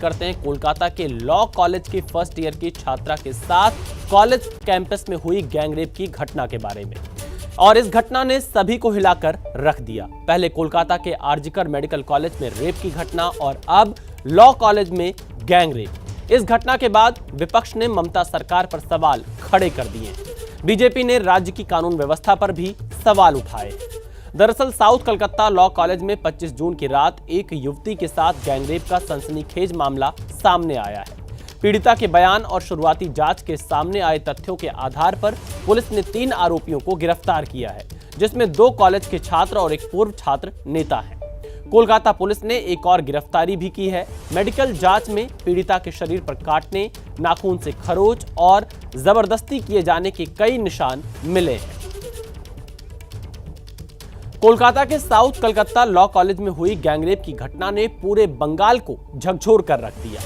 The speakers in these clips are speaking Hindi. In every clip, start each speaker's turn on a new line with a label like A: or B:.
A: करते हैं कोलकाता के लॉ कॉलेज की फर्स्ट ईयर की छात्रा के साथ कॉलेज कैंपस में हुई गैंगरेप की घटना के बारे में। और इस घटना ने सभी को हिलाकर रख दिया। पहले कोलकाता के आरजीकर मेडिकल कॉलेज में रेप की घटना और अब लॉ कॉलेज में गैंगरेप। इस घटना के बाद विपक्ष ने ममता सरकार पर सवाल खड़े कर दिए। बीजेपी ने राज्य की कानून व्यवस्था पर भी सवाल उठाए। दरअसल साउथ कलकत्ता लॉ कॉलेज में 25 जून की रात एक युवती के साथ गैंगरेप का सनसनीखेज मामला सामने आया है। पीड़िता के बयान और शुरुआती जांच के सामने आए तथ्यों के आधार पर पुलिस ने 3 आरोपियों को गिरफ्तार किया है, जिसमें 2 कॉलेज के छात्र और एक पूर्व छात्र नेता हैं। कोलकाता पुलिस ने एक और गिरफ्तारी भी की है। मेडिकल जांच में पीड़िता के शरीर पर काटने, नाखून से खरोच और जबरदस्ती किए जाने के कई निशान मिले हैं। कोलकाता के साउथ कलकत्ता लॉ कॉलेज में हुई गैंगरेप की घटना ने पूरे बंगाल को झकझोर कर रख दिया।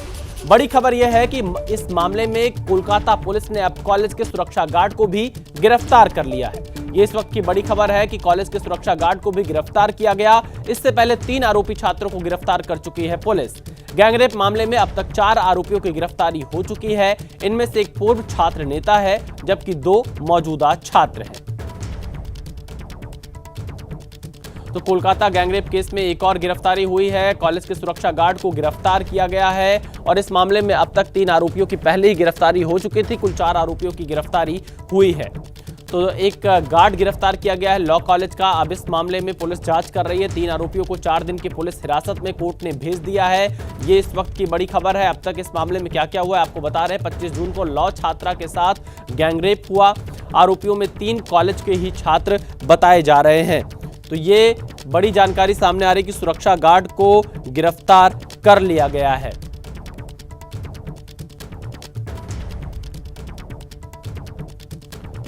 A: बड़ी खबर यह है कि इस मामले में कोलकाता पुलिस ने अब कॉलेज के सुरक्षा गार्ड को भी गिरफ्तार कर लिया है। ये इस वक्त की बड़ी खबर है कि कॉलेज के सुरक्षा गार्ड को भी गिरफ्तार किया गया। इससे पहले 3 आरोपी छात्रों को गिरफ्तार कर चुकी है पुलिस। गैंगरेप मामले में अब तक 4 आरोपियों की गिरफ्तारी हो चुकी है। इनमें से एक पूर्व छात्र नेता है, जबकि 2 मौजूदा छात्र हैं। तो कोलकाता गैंगरेप केस में एक और गिरफ्तारी हुई है। कॉलेज के सुरक्षा गार्ड को गिरफ्तार किया गया है और इस मामले में अब तक 3 आरोपियों की पहले ही गिरफ्तारी हो चुकी थी। कुल 4 आरोपियों की गिरफ्तारी हुई है। तो एक गार्ड गिरफ्तार किया गया है लॉ कॉलेज का। अब इस मामले में पुलिस जांच कर रही है। 3 आरोपियों को 4 दिन की पुलिस हिरासत में कोर्ट ने भेज दिया है। ये इस वक्त की बड़ी खबर है। अब तक इस मामले में क्या क्या हुआ है आपको बता रहे हैं। 25 जून को लॉ छात्रा के साथ गैंगरेप हुआ। आरोपियों में 3 कॉलेज के ही छात्र बताए जा रहे हैं। तो ये बड़ी जानकारी सामने आ रही कि सुरक्षा गार्ड को गिरफ्तार कर लिया गया है।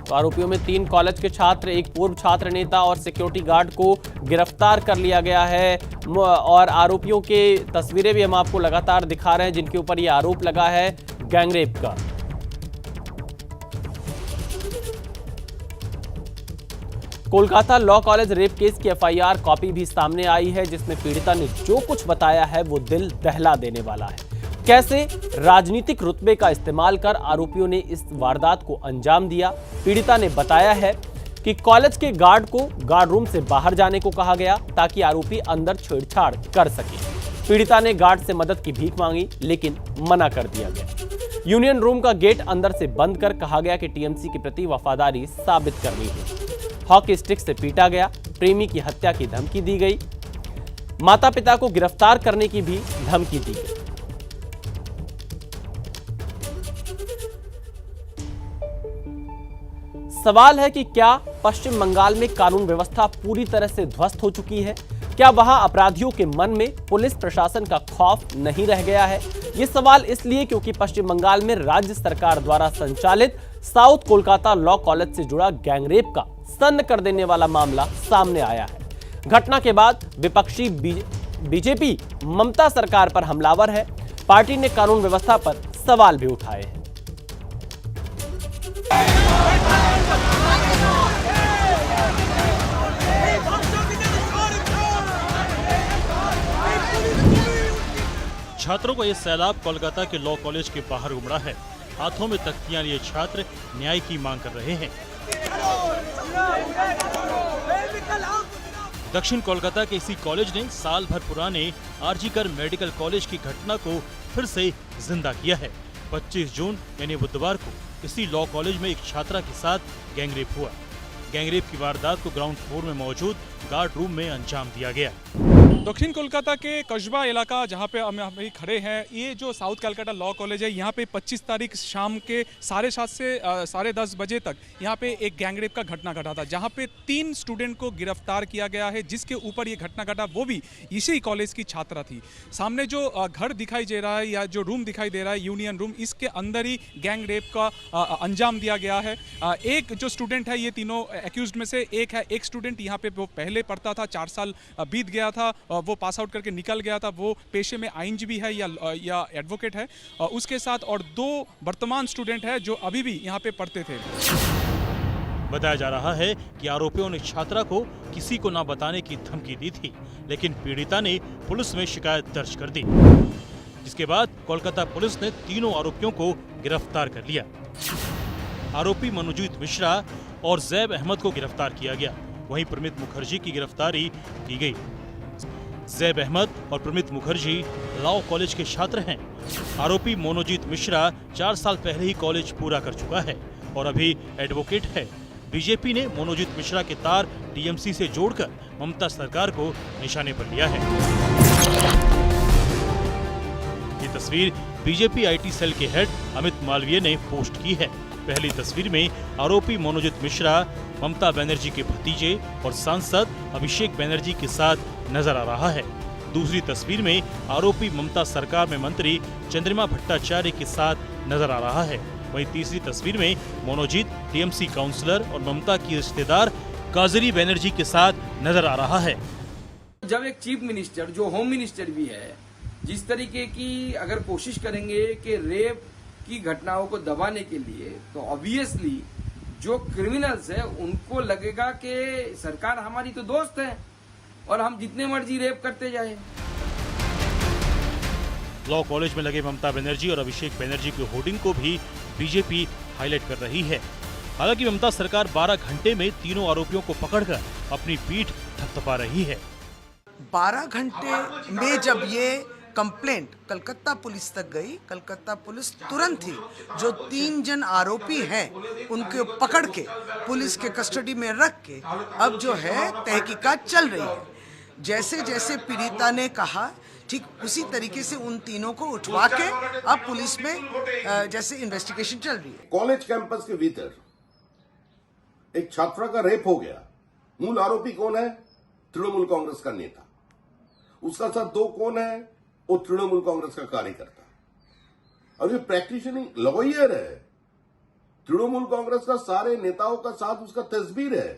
A: तो आरोपियों में 3 कॉलेज के छात्र, एक पूर्व छात्र नेता और सिक्योरिटी गार्ड को गिरफ्तार कर लिया गया है। और आरोपियों के तस्वीरें भी हम आपको लगातार दिखा रहे हैं जिनके ऊपर ये आरोप लगा है गैंगरेप का। Kolkata law college rape case की एफआईआर कॉपी भी सामने आई है, जिसमें पीड़िता ने जो कुछ बताया है वो दिल दहला देने वाला है। कैसे राजनीतिक रुतबे का इस्तेमाल कर आरोपियों ने इस वारदात को अंजाम दिया। पीड़िता ने बताया है कि कॉलेज के गार्ड को गार्ड रूम से बाहर जाने को कहा गया ताकि आरोपी अंदर छेड़छाड़ कर सके। पीड़िता ने गार्ड से मदद की भीख मांगी, लेकिन मना कर दिया गया। यूनियन रूम का गेट अंदर से बंद कर कहा गया कि टीएमसी के प्रति वफादारी साबित करनी है। हॉकी स्टिक से पीटा गया। प्रेमी की हत्या की धमकी दी गई। माता पिता को गिरफ्तार करने की भी धमकी दी गई। सवाल है कि क्या पश्चिम बंगाल में कानून व्यवस्था पूरी तरह से ध्वस्त हो चुकी है? क्या वहां अपराधियों के मन में पुलिस प्रशासन का खौफ नहीं रह गया है? यह सवाल इसलिए क्योंकि पश्चिम बंगाल में राज्य सरकार द्वारा संचालित साउथ कोलकाता लॉ कॉलेज से जुड़ा गैंगरेप का सन्न कर देने वाला मामला सामने आया है। घटना के बाद विपक्षी बीजेपी ममता सरकार पर हमलावर है। पार्टी ने कानून व्यवस्था पर सवाल भी उठाए हैं।
B: छात्रों का यह सैलाब कोलकाता के लॉ कॉलेज के बाहर उमड़ा है। हाथों में तख्तियां लिए छात्र न्याय की मांग कर रहे हैं। दक्षिण कोलकाता के इसी कॉलेज ने साल भर पुराने आरजीकर मेडिकल कॉलेज की घटना को फिर से जिंदा किया है। 25 जून यानी बुधवार को इसी लॉ कॉलेज में एक छात्रा के साथ गैंगरेप हुआ। गैंगरेप की वारदात को ग्राउंड फ्लोर में मौजूद गार्ड रूम में अंजाम दिया गया।
C: दक्षिण कोलकाता के कस्बा इलाका जहाँ पे हम अभी खड़े हैं, ये जो साउथ कलकत्ता लॉ कॉलेज है, यहाँ पे 25 तारीख शाम के 7:30 से 10:30 बजे तक यहाँ पे एक गैंगरेप का घटना घटा था, जहाँ पे 3 स्टूडेंट को गिरफ्तार किया गया है। जिसके ऊपर ये घटना घटा वो भी इसी कॉलेज की छात्रा थी। सामने जो घर दिखाई दे रहा है या जो रूम दिखाई दे रहा है, यूनियन रूम, इसके अंदर ही गैंगरेप का अंजाम दिया गया है। एक जो स्टूडेंट है, ये तीनों एक्यूज्ड में से एक है। एक स्टूडेंट यहाँ पे वो पहले पढ़ता था, 4 साल बीत गया था, वो पास आउट करके निकल गया था। वो पेशे में आईनजीबी है या एडवोकेट है। उसके साथ और 2 वर्तमान स्टूडेंट है जो अभी भी यहाँ पे पढ़ते थे।
B: बताया जा रहा है कि आरोपियों ने छात्रा को किसी को न बताने की धमकी दी थी, लेकिन पीड़िता ने पुलिस में शिकायत दर्ज कर दी। जिसके बाद कोलकाता पुलिस ने तीनों आरोपियों को गिरफ्तार कर लिया। आरोपी मनोजीत मिश्रा और जैब अहमद को गिरफ्तार किया गया। वहीं प्रमित मुखर्जी की गिरफ्तारी की गई। जैब अहमद और प्रमित मुखर्जी लॉ कॉलेज के छात्र हैं। आरोपी मनोजीत मिश्रा 4 साल पहले ही कॉलेज पूरा कर चुका है और अभी एडवोकेट है। बीजेपी ने मनोजीत मिश्रा के तार टीएमसी से जोड़कर ममता सरकार को निशाने पर लिया है। ये तस्वीर बीजेपी आईटी सेल के हेड अमित मालवीय ने पोस्ट की है। पहली तस्वीर में आरोपी मनोजीत मिश्रा ममता बनर्जी के भतीजे और सांसद अभिषेक बनर्जी के साथ नजर आ रहा है। दूसरी तस्वीर में आरोपी ममता सरकार में मंत्री चंद्रिमा भट्टाचार्य के साथ नजर आ रहा है। वहीं तीसरी तस्वीर में मनोजीत टीएमसी काउंसलर और ममता की रिश्तेदार काजरी बनर्जी के साथ नजर आ रहा है।
D: जब एक चीफ मिनिस्टर जो होम मिनिस्टर भी है, जिस तरीके की अगर कोशिश करेंगे कि रेप की घटनाओं को दबाने के लिए, तो ऑब्वियसली जो क्रिमिनल्स है उनको लगेगा कि सरकार हमारी तो दोस्त है और हम जितने मर्जी रेप करते जाए।
B: लॉ कॉलेज में लगे ममता बनर्जी और अभिषेक बनर्जी के होर्डिंग को भी बीजेपी हाईलाइट कर रही है। हालांकि ममता सरकार 12 घंटे में तीनों आरोपियों को पकड़कर अपनी पीठ थपथपा रही है।
E: 12 घंटे में जब ये कंप्लेंट कलकत्ता पुलिस तक गई, कलकत्ता पुलिस तुरंत ही जो 3 जन आरोपी हैं उनको पकड़ के पुलिस के कस्टडी में रख के अब जो है तहकीकात चल रही है। जैसे जैसे पीड़िता ने कहा ठीक उसी तरीके से उन तीनों को उठवा के अब पुलिस में जैसे इन्वेस्टिगेशन चल रही है।
F: कॉलेज कैंपस के भीतर एक छात्रा का रेप हो गया। मूल आरोपी कौन है? तृणमूल कांग्रेस का नेता। उसका साथ 2 कौन है? वो तृणमूल कांग्रेस का कार्यकर्ता। और ये प्रैक्टिशनिंग लॉयर है। तृणमूल कांग्रेस का सारे नेताओं का साथ उसका तस्वीर है।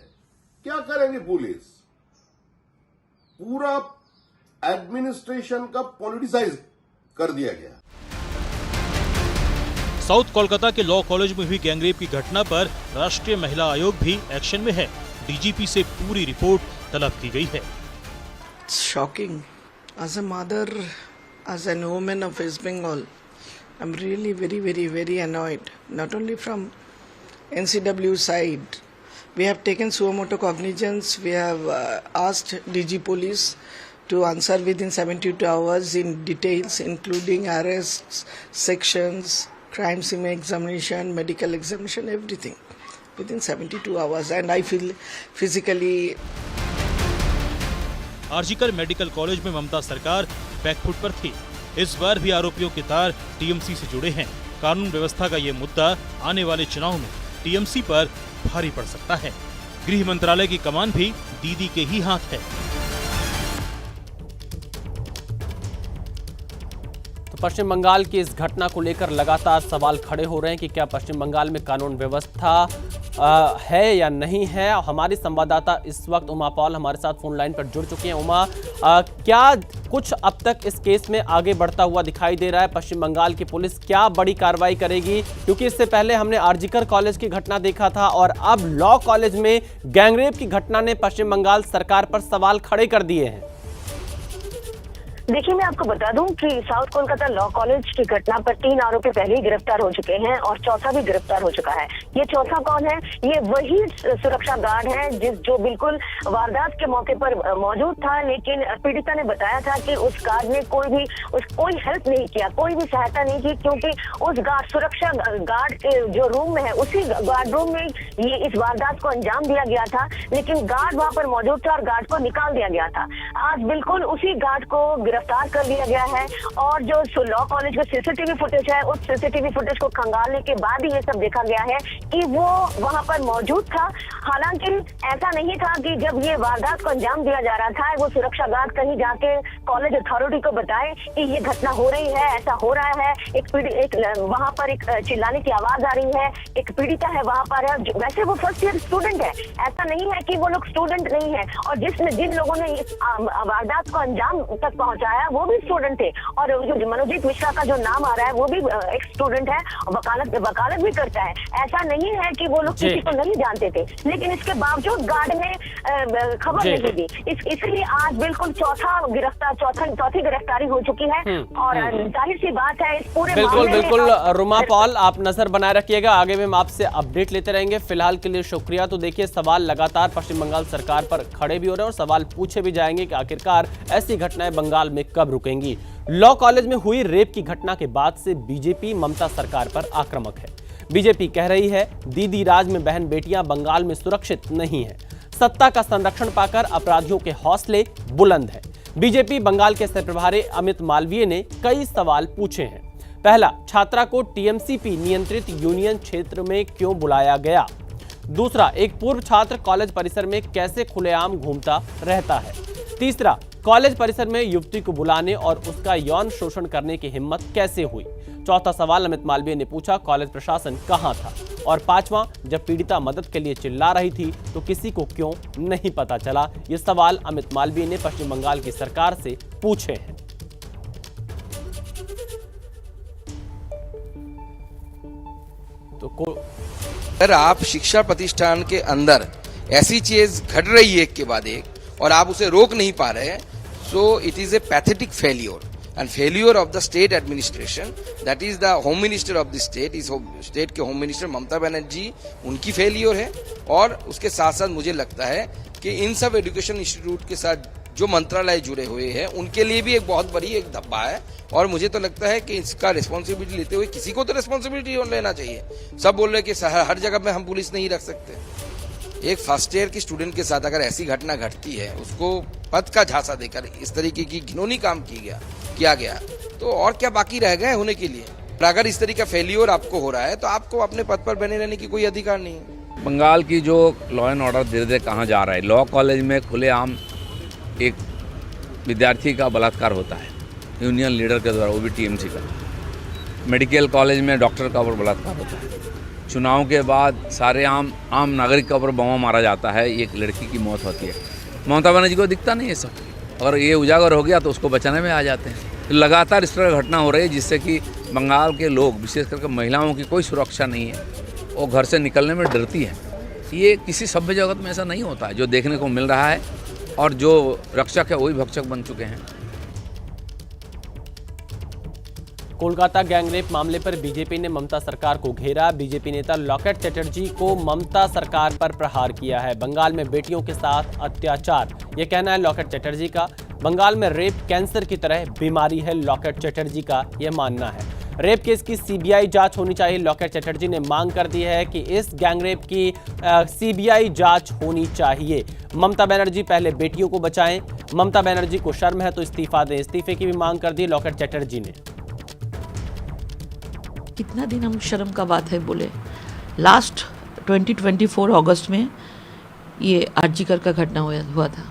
F: क्या करेंगे पुलिस? पूरा एडमिनिस्ट्रेशन का पॉलिटिसाइज कर दिया गया।
B: साउथ कोलकाता के लॉ कॉलेज में हुई गैंगरेप की घटना पर राष्ट्रीय महिला आयोग भी एक्शन में है। डीजीपी से पूरी रिपोर्ट तलब की गई है।
E: Shocking. As a mother, as a woman of West Bengal, I'm really very annoyed. Not only from NCW side, we have taken suo motu cognizance. We have asked DG Police to answer within 72 hours in details, including arrests, sections, crime scene examination, medical examination, everything within 72 hours. And I feel physically.
B: RG Kar medical college में ममता सरकार बैकफुट पर थी। इस बार भी आरोपियों के तार टीएमसी से जुड़े हैं। कानून व्यवस्था का ये मुद्दा आने वाले चुनाव में टीएमसी पर भारी पड़ सकता है। गृह मंत्रालय की कमान भी दीदी के ही हाथ है।
A: तो पश्चिम बंगाल की इस घटना को लेकर लगातार सवाल खड़े हो रहे हैं कि क्या पश्चिम बंगाल में कानून व्यवस्था है या नहीं है। हमारी संवाददाता इस वक्त उमा पॉल हमारे साथ फोन लाइन पर जुड़ चुकी हैं। उमा, क्या कुछ अब तक इस केस में आगे बढ़ता हुआ दिखाई दे रहा है? पश्चिम बंगाल की पुलिस क्या बड़ी कार्रवाई करेगी? क्योंकि इससे पहले हमने आरजीकर कॉलेज की घटना देखा था और अब लॉ कॉलेज में गैंगरेप की घटना ने पश्चिम बंगाल सरकार पर सवाल खड़े कर दिए हैं।
G: देखिए, मैं आपको बता दूं कि साउथ कोलकाता लॉ कॉलेज की घटना पर 3 आरोपी पहले ही गिरफ्तार हो चुके हैं और चौथा भी गिरफ्तार हो चुका है। ये चौथा कौन है? ये वही सुरक्षा गार्ड है जो बिल्कुल वारदात के मौके पर मौजूद था, लेकिन पीड़िता ने बताया था कि उस गार्ड ने कोई हेल्प नहीं किया, कोई भी सहायता नहीं की, क्योंकि उस सुरक्षा गार्ड के जो रूम में है उसी गार्ड रूम में ये इस वारदात को अंजाम दिया गया था, लेकिन गार्ड वहां पर मौजूद था और गार्ड को निकाल दिया गया था। आज बिल्कुल उसी गार्ड को गिरफ्तार कर लिया गया है और जो लॉ कॉलेज का सीसीटीवी फुटेज है, उस सीसीटीवी फुटेज को खंगालने के बाद ही ये सब देखा गया है कि वो वहां पर मौजूद था। हालांकि ऐसा नहीं था कि जब ये वारदात को अंजाम दिया जा रहा था वो सुरक्षा गार्ड कहीं जाके कॉलेज अथॉरिटी को बताए कि ये घटना हो रही है, ऐसा हो रहा है। वहां पर एक चिल्लाने की आवाज आ रही है, एक पीड़िता है वहां पर है। वैसे वो फर्स्ट ईयर स्टूडेंट है, ऐसा नहीं है कि वो लोग स्टूडेंट नहीं है। और जिन लोगों ने इस वारदात को अंजाम तक पहुंचा पहुंचाया वो भी स्टूडेंट थे, और जो मनोजीत मिश्रा का जो नाम आ रहा है वो भी एक स्टूडेंट है, वकालत भी करता है। ऐसा नहीं है कि वो लोग किसी को नहीं जानते थे, लेकिन इसके बावजूद गार्ड ने खबर नहीं दी। इसलिए आज बिल्कुल चौथी गिरफ्तारी हो चुकी है, और जाहिर सी बात है इस पूरे
A: बिल्कुल रुमा पॉल, आप नजर बनाए रखिएगा, आगे भी हम आपसे अपडेट लेते रहेंगे। फिलहाल के लिए शुक्रिया। तो देखिए, सवाल लगातार पश्चिम बंगाल सरकार पर खड़े भी हो रहे हैं और सवाल पूछे भी जाएंगे कि आखिरकार ऐसी घटनाएं बंगाल में कब रुकेंगी। लॉ कॉलेज में हुई रेप की घटना के बाद से बीजेपी ममता सरकार पर आक्रामक है। बीजेपी कह रही है दीदी राज में बहन बेटियां बंगाल में सुरक्षित नहीं है। सत्ता का संरक्षण पाकर अपराधियों के हौसले बुलंद है। बीजेपी बंगाल के सह प्रभारी अमित मालवीय ने कई सवाल पूछे हैं। पहला, छात्रा को टीएमसीपी नियंत्रित यूनियन क्षेत्र में क्यों बुलाया गया? दूसरा, एक पूर्व छात्र कॉलेज परिसर में कैसे खुलेआम घूमता रहता है? तीसरा, कॉलेज परिसर में युवती को बुलाने और उसका यौन शोषण करने की हिम्मत कैसे हुई? चौथा सवाल अमित मालवीय ने पूछा, कॉलेज प्रशासन कहां था? और पांचवां, जब पीड़िता मदद के लिए चिल्ला रही थी तो किसी को क्यों नहीं पता चला? ये सवाल अमित मालवीय ने पश्चिम बंगाल की सरकार से पूछे हैं। तो
H: अगर आप शिक्षा प्रतिष्ठान के अंदर ऐसी चीज घट रही है एक के बाद एक और आप उसे रोक नहीं पा रहे, so it is a pathetic failure and failure of the state administration, that is the home minister of the state. इस स्टेट के होम मिनिस्टर ममता बनर्जी, उनकी फेल्योर है। और उसके साथ साथ मुझे लगता है कि इन सब एजुकेशन इंस्टीट्यूट के साथ जो मंत्रालय जुड़े हुए हैं उनके लिए भी एक बहुत बड़ी एक धब्बा है। और मुझे तो लगता है कि इसका रिस्पॉन्सिबिलिटी लेते हुए किसी को तो रिस्पॉन्सिबिलिटी लेना चाहिए। सब बोल रहे हैं कि हर जगह में हम पुलिस नहीं रख सकते। एक फर्स्ट ईयर की स्टूडेंट के साथ अगर ऐसी घटना घटती है, उसको पद का झांसा देकर इस तरीके की घिनौनी काम किया गया, तो और क्या बाकी रह गए होने के लिए? अगर इस तरीके का फेल्योर आपको हो रहा है तो आपको अपने पद पर बने रहने की कोई अधिकार नहीं है।
I: बंगाल की जो लॉ एंड ऑर्डर धीरे धीरे कहाँ जा रहा है। लॉ कॉलेज में खुलेआम एक विद्यार्थी का बलात्कार होता है यूनियन लीडर के द्वारा, वो भी टीएमसी का। मेडिकल कॉलेज में डॉक्टर का ऊपर बलात्कार होता है। चुनाव के बाद सारे आम नागरिक का ऊपर बम मारा जाता है, एक लड़की की मौत होती है। ममता बनर्जी को दिखता नहीं है सब, अगर ये उजागर हो गया तो उसको बचाने में आ जाते हैं। तो लगातार इस तरह घटना हो रही है जिससे कि बंगाल के लोग, विशेष करके महिलाओं की कोई सुरक्षा नहीं है, वो घर से निकलने में डरती है। ये किसी सभ्य जगत में ऐसा नहीं होता है जो देखने को मिल रहा है, और जो रक्षक है वही भक्षक बन चुके हैं।
A: कोलकाता गैंगरेप मामले पर बीजेपी ने ममता सरकार को घेरा। बीजेपी नेता लॉकेट चटर्जी को ममता सरकार पर प्रहार किया है। बंगाल में बेटियों के साथ अत्याचार, यह कहना है लॉकेट चटर्जी का। बंगाल में रेप कैंसर की तरह बीमारी है, लॉकेट चटर्जी का यह मानना है। रेप केस की सीबीआई जांच होनी चाहिए। लॉकेट चटर्जी ने मांग कर दी है कि इस गैंगरेप की सीबीआई जांच होनी चाहिए। ममता बनर्जी पहले बेटियों को बचाएं। ममता बनर्जी को शर्म है तो इस्तीफा दें। इस्तीफे की भी मांग कर दी लॉकेट चटर्जी ने।
J: कितना दिन हम शर्म का बात है बोले। लास्ट 2024 अगस्त में ये आरजीकर का घटना हुआ था।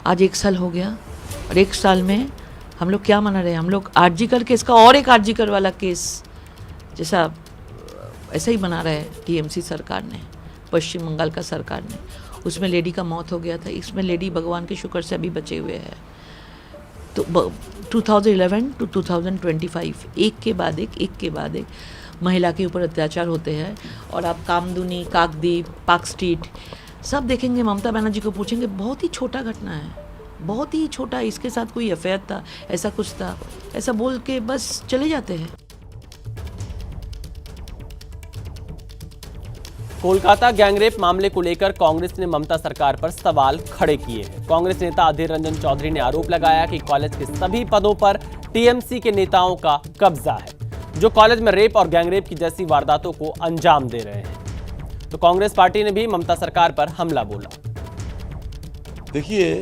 J: आज 1 साल हो गया, और 1 साल में हम लोग क्या मना रहे हैं? हम लोग आरजीकर केस का और एक आरजीकर वाला केस जैसा ऐसा ही बना रहा है टीएमसी सरकार ने, पश्चिम बंगाल का सरकार ने। उसमें लेडी का मौत हो गया था, इसमें लेडी भगवान के शुक्र से अभी बचे हुए हैं। तो 2011 to 2025 एक के बाद एक महिला के ऊपर अत्याचार होते हैं। और आप कामदुनी, काकद्वीप, पार्क स्ट्रीट सब देखेंगे, ममता बनर्जी को पूछेंगे, बहुत ही छोटा घटना है, बहुत ही छोटा, इसके साथ कोई अफेयर था, ऐसा कुछ था, ऐसा बोल के बस चले जाते हैं।
A: कोलकाता गैंगरेप मामले को लेकर कांग्रेस ने ममता सरकार पर सवाल खड़े किए हैं। कांग्रेस नेता अधीर रंजन चौधरी ने आरोप लगाया कि कॉलेज के सभी पदों पर टीएमसी के नेताओं का कब्जा है, जो कॉलेज में रेप और गैंगरेप की जैसी वारदातों को अंजाम दे रहे हैं। तो कांग्रेस पार्टी ने भी ममता सरकार पर हमला बोला।
K: देखिए,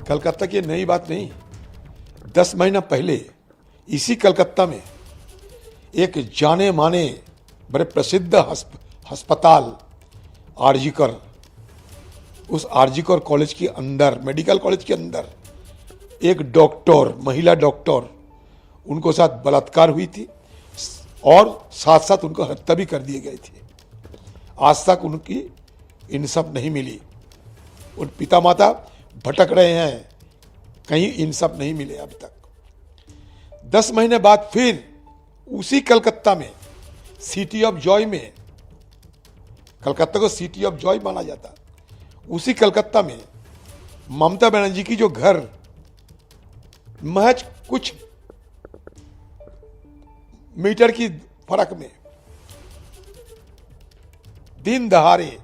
K: कलकत्ता की नई बात नहीं। 10 महीना पहले इसी कलकत्ता में एक जाने माने बड़े प्रसिद्ध अस्पताल आरजीकर, उस आरजीकर कॉलेज के अंदर, मेडिकल कॉलेज के अंदर एक डॉक्टर, महिला डॉक्टर, उनको साथ बलात्कार हुई थी और साथ साथ उनको हत्या भी कर दिए गए थे। आज तक उनकी इंसाफ नहीं मिली। उन पिता माता भटक रहे हैं, कहीं इंसाफ नहीं मिले अब तक। 10 महीने बाद फिर उसी कलकत्ता में सिटी ऑफ जॉय में, कलकत्ता को सिटी ऑफ जॉय माना जाता, उसी कलकत्ता में ममता बनर्जी की जो घर महज कुछ मीटर की फर्क में दिन दहाड़े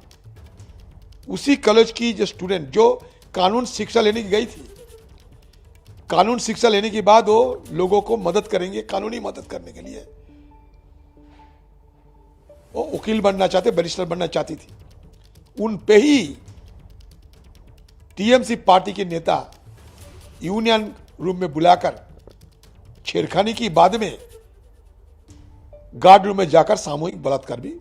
K: उसी कॉलेज की जो स्टूडेंट जो कानून शिक्षा लेने की गई थी, कानून शिक्षा लेने के बाद वो लोगों को मदद करेंगे, कानूनी मदद करने के लिए वो वकील बनना चाहते, बैरिस्टर बनना चाहती थी, उन पे ही टीएमसी पार्टी के नेता यूनियन रूम में बुलाकर छेड़खानी की बाद में गार्ड रूम में जाकर सामूहिक बलात्कार भी